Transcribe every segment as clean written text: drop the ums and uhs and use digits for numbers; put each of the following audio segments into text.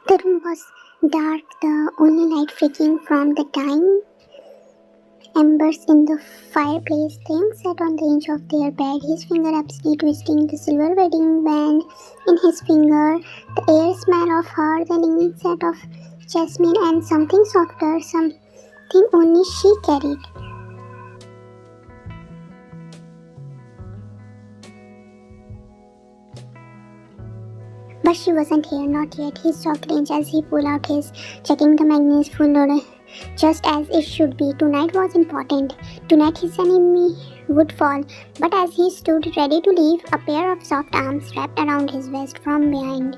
The room was dark, the only light flickering from the dying embers in the fireplace. Taeyhyung sat on the edge of their bed, his finger absently twisting the silver wedding band in his finger. The air smell of her, the lingering scent of jasmine and something softer, something only she carried. But she wasn't here, not yet. His jaw clenched as he pulled out his, checking the magazine full load, just as it should be. Tonight was important. Tonight his enemy would fall. But as he stood ready to leave, a pair of soft arms wrapped around his waist from behind.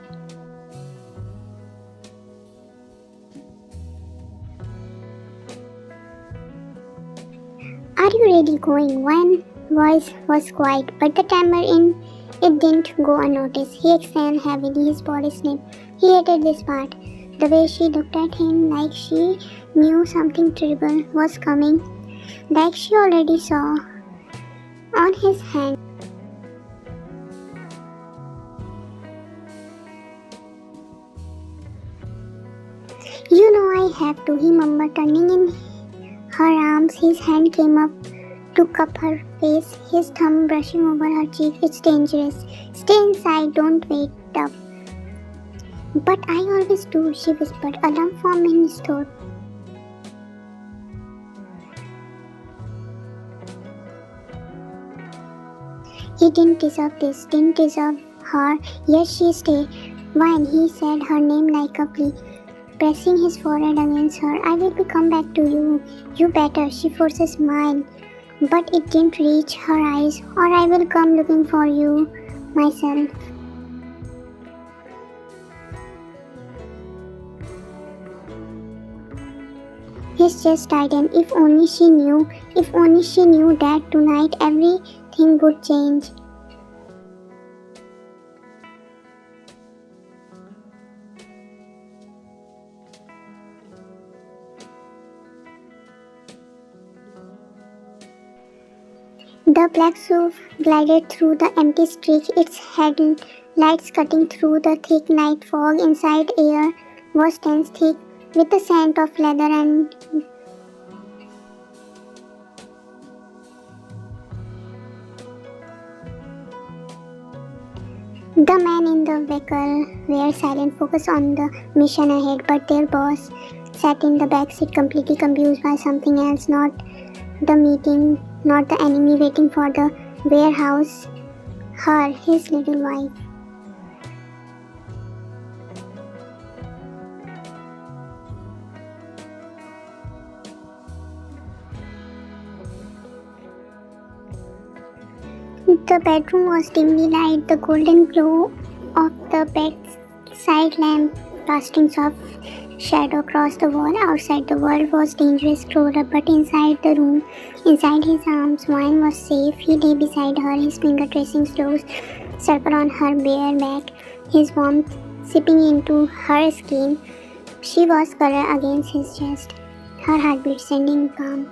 Are you really going? One voice was quiet, but the timer in it didn't go unnoticed. He exhaled heavily, his body slipped. He hated this part. The way she looked at him, like she knew something terrible was coming, like she already saw on his hand. You know I have to, he murmured, turning in her arms. His hand came up to cup her face, his thumb brushing over her cheek. It's dangerous. Stay inside, don't wait up. But I always do, she whispered, a lump formed in his throat. He didn't deserve this, didn't deserve her, yet she stayed. Wine, he said her name like a plea, pressing his forehead against her. I will come back to you. You better, she forced a smile. But it didn't reach her eyes. Or I will come looking for you myself. His chest tightened. If only she knew that tonight everything would change. The black SUV glided through the empty street, its headlights cutting through the thick night fog. Inside, air was dense, thick, with the scent of leather and the men in the vehicle were silent, focused on the mission ahead, but their boss sat in the back seat completely confused by something else, not the meeting, not the enemy waiting for the warehouse, her, his little wife. The bedroom was dimly lighted, the golden glow of the bedside lamp casting soft shadow across the wall. Outside, the world was dangerous, closer, but inside the room, inside his arms, Wine was safe. He lay beside her, his finger tracing slow circle on her bare back, his warmth seeping into her skin. She was color against his chest, her heartbeat sending calm.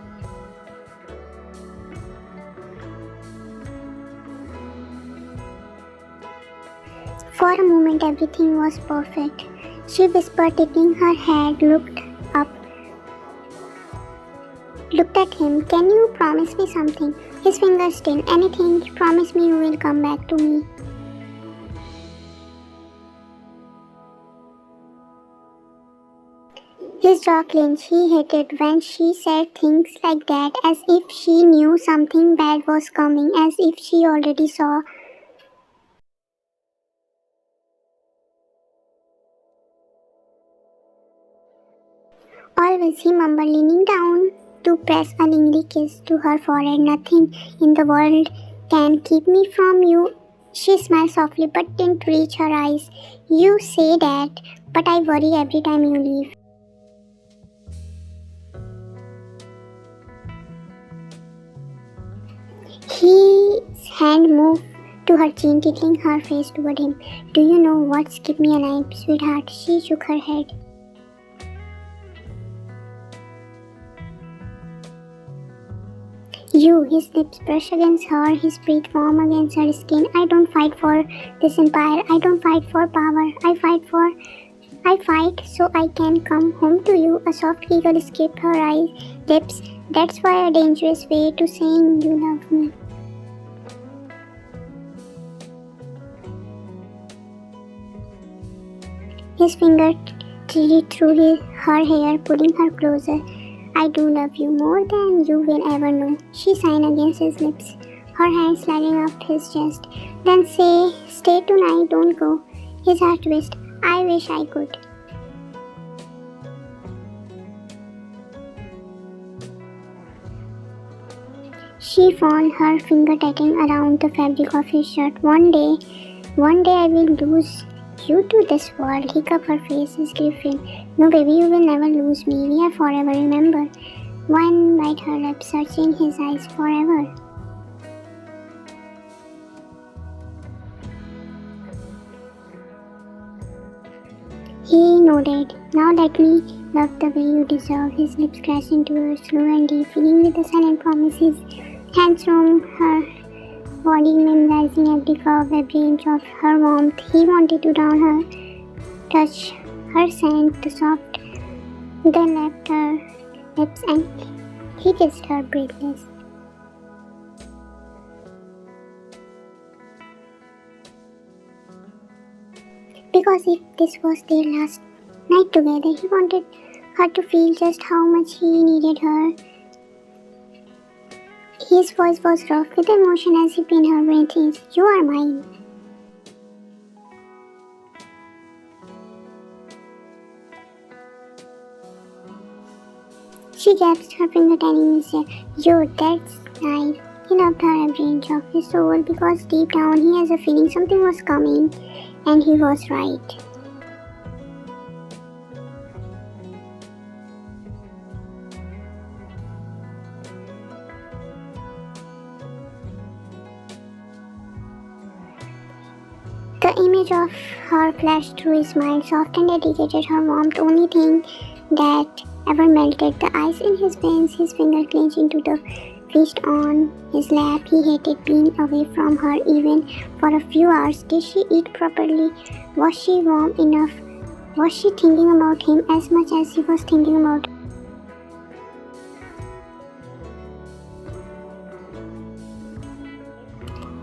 For a moment, everything was perfect. She whispered, tilting her head, looked at him. Can you promise me something? His fingers still. Anything. Promise me you will come back to me. His jaw clenched. He hated when she said things like that, as if she knew something bad was coming, as if she already saw. Always, he mumbled, leaning down to press a lingering kiss to her forehead. Nothing in the world can keep me from you. She smiled softly but didn't reach her eyes. You say that, but I worry every time you leave. His hand moved to her chin, tickling her face toward him. Do you know what's kept me alive, sweetheart? She shook her head. You, his lips brushed against her, his breath warm against her skin. I don't fight for this empire. I don't fight for power. I fight for I fight so I can come home to you. A soft giggle escaped her lips. That's why a dangerous way to saying you love me. His finger threaded through her hair, pulling her closer. I do love you more than you will ever know. She signed against his lips, her hand sliding up his chest. Then stay tonight, don't go. His heart twisted. I wish I could. She found her finger tightening around the fabric of his shirt. One day I will lose you to this world. Hiccup, her face is gripping. No, baby, you will never lose me. We are forever, remember. One bite her lips, searching his eyes forever. He nodded. Now let me love the way you deserve. His lips crashed into her slow and deep, filling with a silent promise. His hands roamed her body, memorizing every curve, every inch of her warmth. He wanted to drown her, touch her scent, the soft, then left her lips and he kissed her breathless. Because if this was their last night together, he wanted her to feel just how much he needed her. His voice was rough with emotion as he pinned her breath. You are mine. She gasped, her finger turning his hair. Yo, that's nice. He loved her every inch of his soul because deep down he has a feeling something was coming, and he was right. The image of her flashed through his mind, soft and dedicated, her warmth, only thing that ever melted. The ice in his veins, his finger clenched into the fist on his lap. He hated being away from her even for a few hours. Did she eat properly? Was she warm enough? Was she thinking about him as much as he was thinking about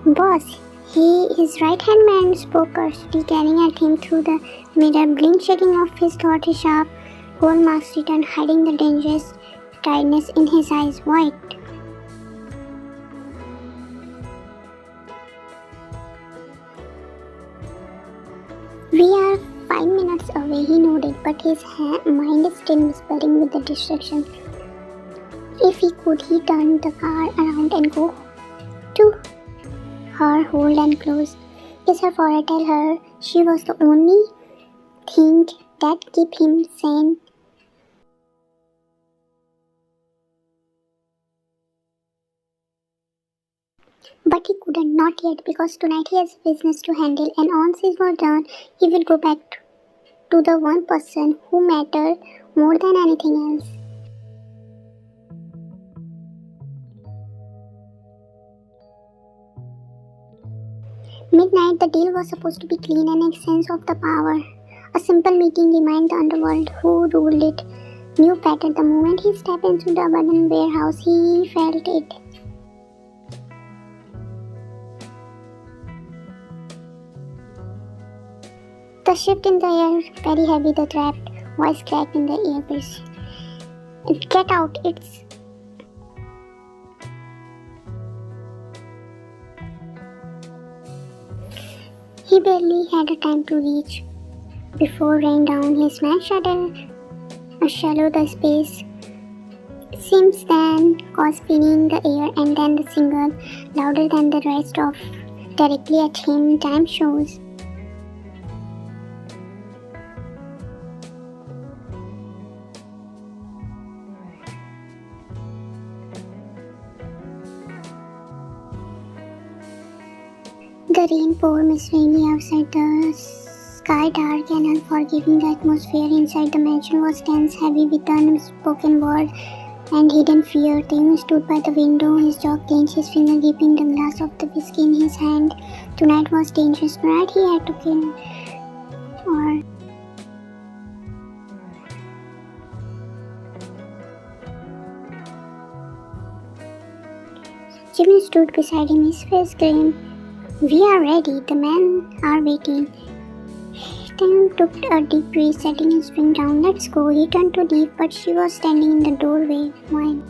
her? Boss, his right-hand man spoke urgently, staring at him through the mirror. Blink shaking off his thought, his sharp gold mask returned, hiding the dangerous tiredness in his eyes. White. We are 5 minutes away, he nodded, but his mind is still whispering with the distraction. If he could, he turned the car around and go to her, hold and close. Kiss her forehead, tell her she was the only thing that kept him sane. But he couldn't, not yet, because tonight he has business to handle, and once he was done, he will go back to the one person who mattered more than anything else. Midnight, the deal was supposed to be clean and a sense of the power. A simple meeting remind the underworld who ruled it. Knew better. The moment he stepped into the abandoned warehouse, he felt it. The shift in the air, very heavy, the trapped voice cracked in the earpiece. Get out, it's... He barely had a time to reach before rain down. His man shuddered, shallow the space. Seems then caused spinning the air, and then the single, louder than the rest of, directly at him. Time shows. The rain poured miserably outside, the sky dark and unforgiving. The atmosphere inside the mansion was tense, heavy with the unspoken word and hidden fear. TAEHYUNG stood by the window, his jaw clenched, his finger gripping the glass of the whiskey in his hand. Tonight was dangerous. Tonight he had to kill, or Jimmy stood beside him, his face grim. We are ready, the men are waiting. Tim took a deep breath, setting his drink down. Let's go. He turned to leave, but she was standing in the doorway. Wine.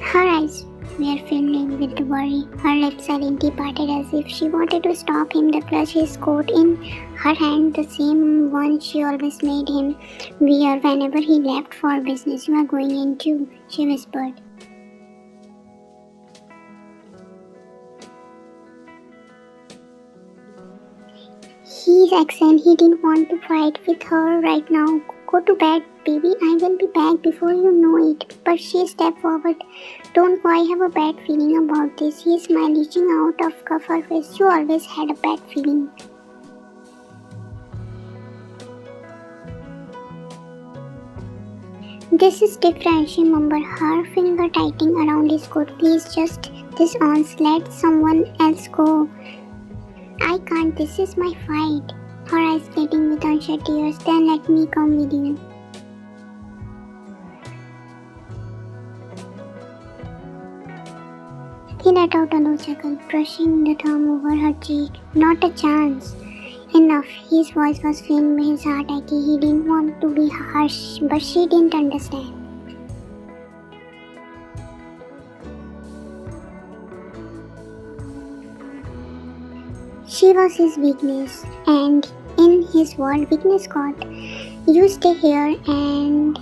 Her eyes were filled with worry. Her lips silently parted as if she wanted to stop him to clutch his coat in her hand, the same one she always made him wear whenever he left for business. You are going in too, she whispered. His accent, he didn't want to fight with her right now. Go to bed, baby. I will be back before you know it. But she stepped forward. Don't go. I have a bad feeling about this. He smiled, reaching out of her face. You always had a bad feeling. This is different, she mumbled, her finger tightening around his coat. Please just this once. Let someone else go. I can't, this is my fight. Her eyes glittered with unshed tears. Then let me come with you. He let out a low chuckle, brushing the thumb over her cheek. Not a chance. Enough. His voice was filled with his heart achy. He didn't want to be harsh, but she didn't understand. She was his weakness, and in his world, weakness got. You stay here, and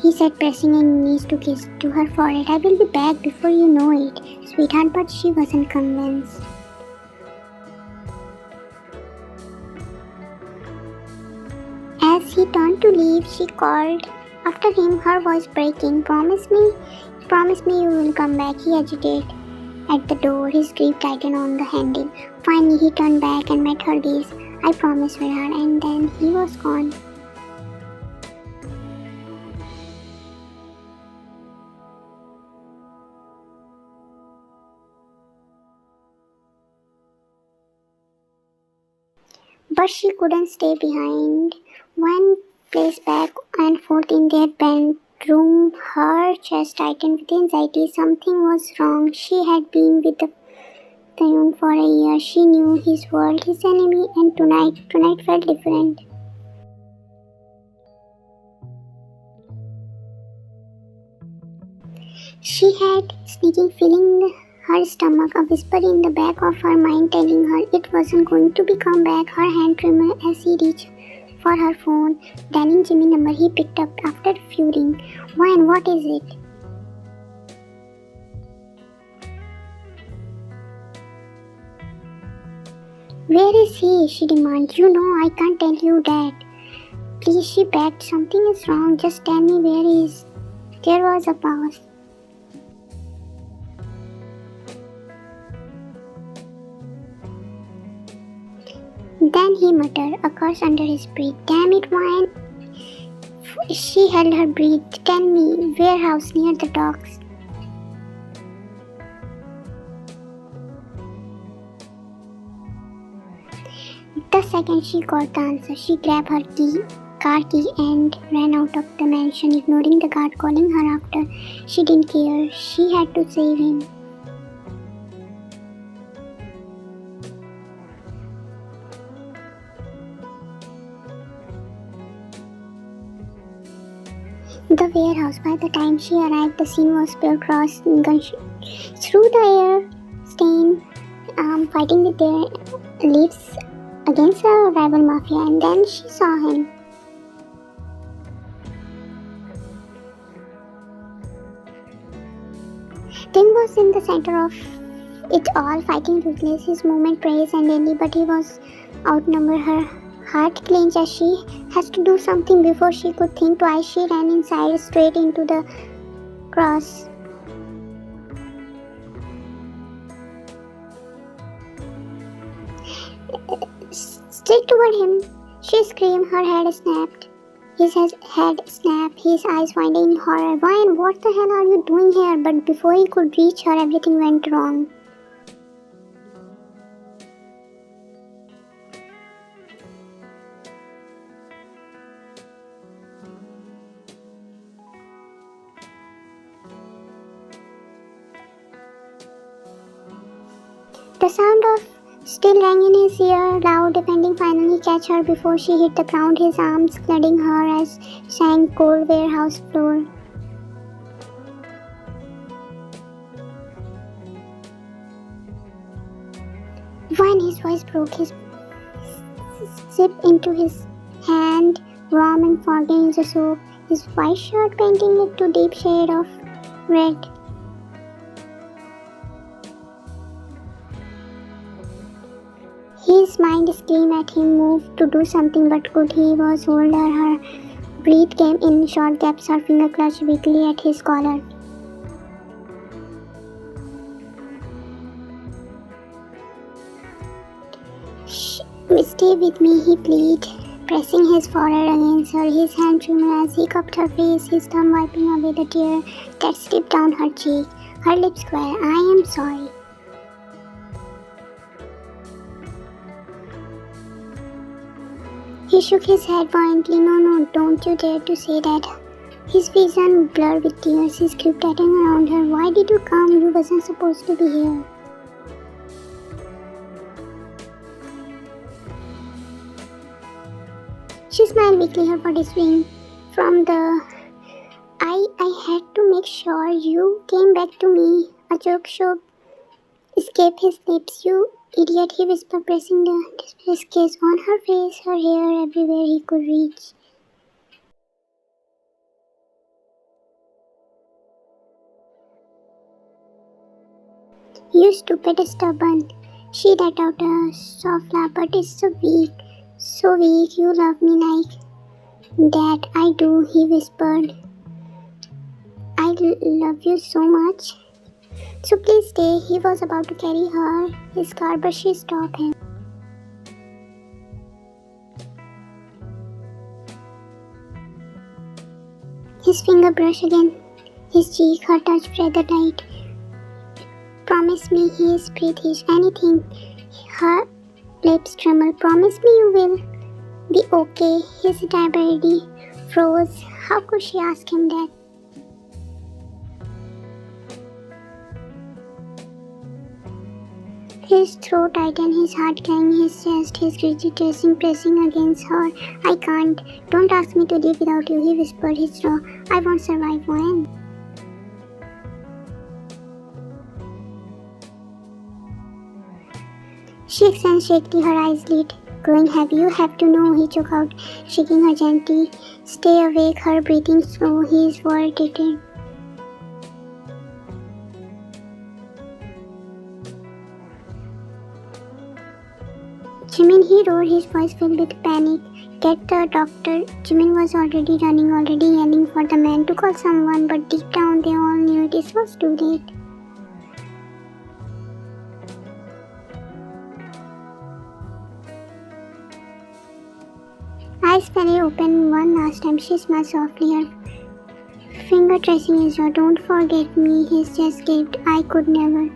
he said, pressing his knees to kiss to her forehead. I will be back before you know it, sweetheart, but she wasn't convinced. As he turned to leave, she called after him, her voice breaking. Promise me you will come back. He hesitated at the door, his grip tightened on the handle. Finally, he turned back and met her gaze. I promise, sweetheart, and then he was gone. But she couldn't stay behind. One placed back and forth in their bedroom, her chest tightened with anxiety. Something was wrong. She had been with the TAEHYUNG for a year. She knew his world, his enemy, and tonight felt different. She had sneaking feeling in her stomach, a whisper in the back of her mind telling her it wasn't going to come back. Her hand trembled as he reached for her phone. Dialing Jimmy's number, he picked up after a few rings. Why, what is it? Where is he? She demanded. You know I can't tell you that. Please, she begged. Something is wrong. Just tell me where he is. There was a pause. Then he muttered, a curse under his breath. Damn it, Wine. She held her breath. Tell me, warehouse near the docks. The second she got the answer, she grabbed her car key and ran out of the mansion, ignoring the guard calling her after. She didn't care. She had to save him. The warehouse. By the time she arrived, the scene was pure cross gunshot through the air, stain, fighting with their lives against a rival mafia, and then she saw him. Tim was in the center of it all, fighting ruthless, his movement praised and deadly, but he was outnumbered. Her heart clenched as she has to do something before she could think twice. She ran inside, straight into the cross. Straight toward him, she screamed. Her head snapped. His head snapped, his eyes widened in horror. Ryan, what the hell are you doing here? But before he could reach her, everything went wrong. The sound of still rang in his ear, loud, defending finally catch her before she hit the ground, his arms clutching her as sank cold warehouse floor. When his voice broke, his zip into his hand, warm and foggy in the soap, his white shirt painting it to deep shade of red. His mind screamed at him, moved to do something, but could he was older. Her breath came in short gaps, her finger clutched weakly at his collar. Stay with me, he pleaded, pressing his forehead against her, his hand trembled as he cupped her face, his thumb wiping away the tear that slipped down her cheek. Her lips square. I am sorry. He shook his head violently. No, don't you dare to say that. His vision blurred with tears. His grip tightened around her. Why did you come? You wasn't supposed to be here. She smiled weakly, her body swinging from the... I had to make sure you came back to me. A joke should escape his lips. You idiot, he whispered, pressing the his kiss on her face, her hair everywhere he could reach. You stupid, stubborn. She let out a soft laugh, but it's so weak. So weak, you love me like that. I do, he whispered. I love you so much. So please stay. He was about to carry her, his car, but she stopped him. His finger brushed again his cheek, her touch feather light. Promise me, he is British. Anything. Her lips trembled. Promise me you will be okay. His diabetes froze. How could she ask him that? His throat tightened, his heart crying, his chest, his rigid tracing pressing against her. I can't. Don't ask me to live without you, he whispered, his jaw. I won't survive when. She extended shakily, her eyes lit, growing heavy. You have to know, he choked out, shaking her gently. Stay awake, her breathing slow, his voice tightened. Jimin, he roared, his voice filled with panic. Get the doctor. Jimin was already running, already yelling for the man to call someone, but deep down they all knew it was too late. Eyes fairly open one last time, she smiled softly, her finger tracing his jaw. Don't forget me, his chest gaped. I could never.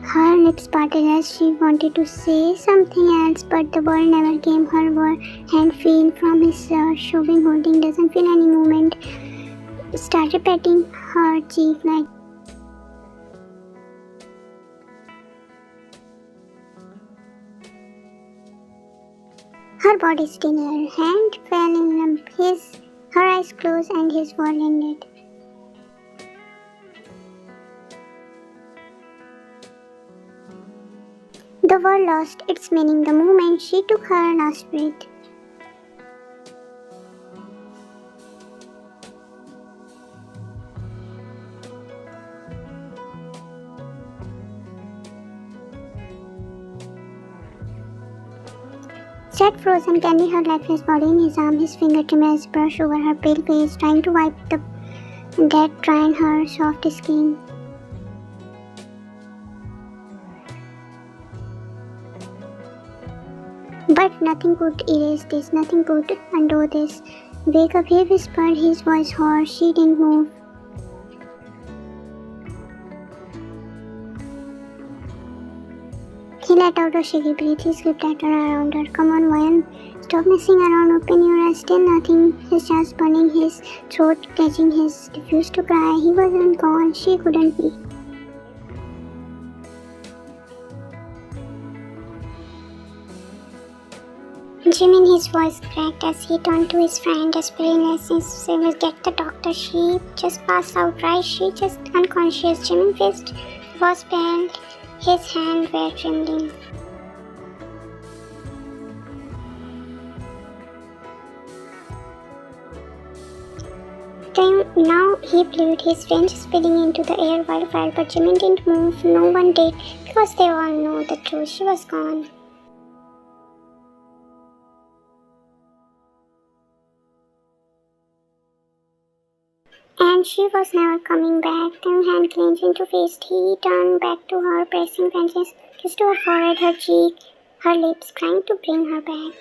Her lips parted as she wanted to say something else, but the word never came. Her hand fell from his shirt, showing holding doesn't feel any movement. Started patting her cheek like. Her body still, her hand fell in limp. Her eyes closed and his word ended. The word lost its meaning the moment she took her last breath. Sat frozen, carrying her lifeless body in his arm, his fingertips brushed over her pale face, trying to wipe the dead dry in her soft skin. But nothing could erase this, nothing could undo this. Wake up, he whispered, his voice hoarse. She didn't move. He let out a shaky breath. He slipped at her around her. Come on, Wayan. Stop messing around. Open your eyes. Still nothing. His chest burning, his throat catching. He refused to cry. He wasn't gone. She couldn't be. Jimin, his voice cracked as he turned to his friend, desperately saying, "Get the doctor. She just passed out, right? She just unconscious." Jimin's fist was pale. His hands were trembling. Now he blew, his fringe spilling into the air wildfire, but Jimin didn't move. No one did, because they all know the truth. She was gone. And she was never coming back. Then hand clenched into fist, he turned back to her, pressing Frances kiss to her forehead, her cheek, her lips, trying to bring her back.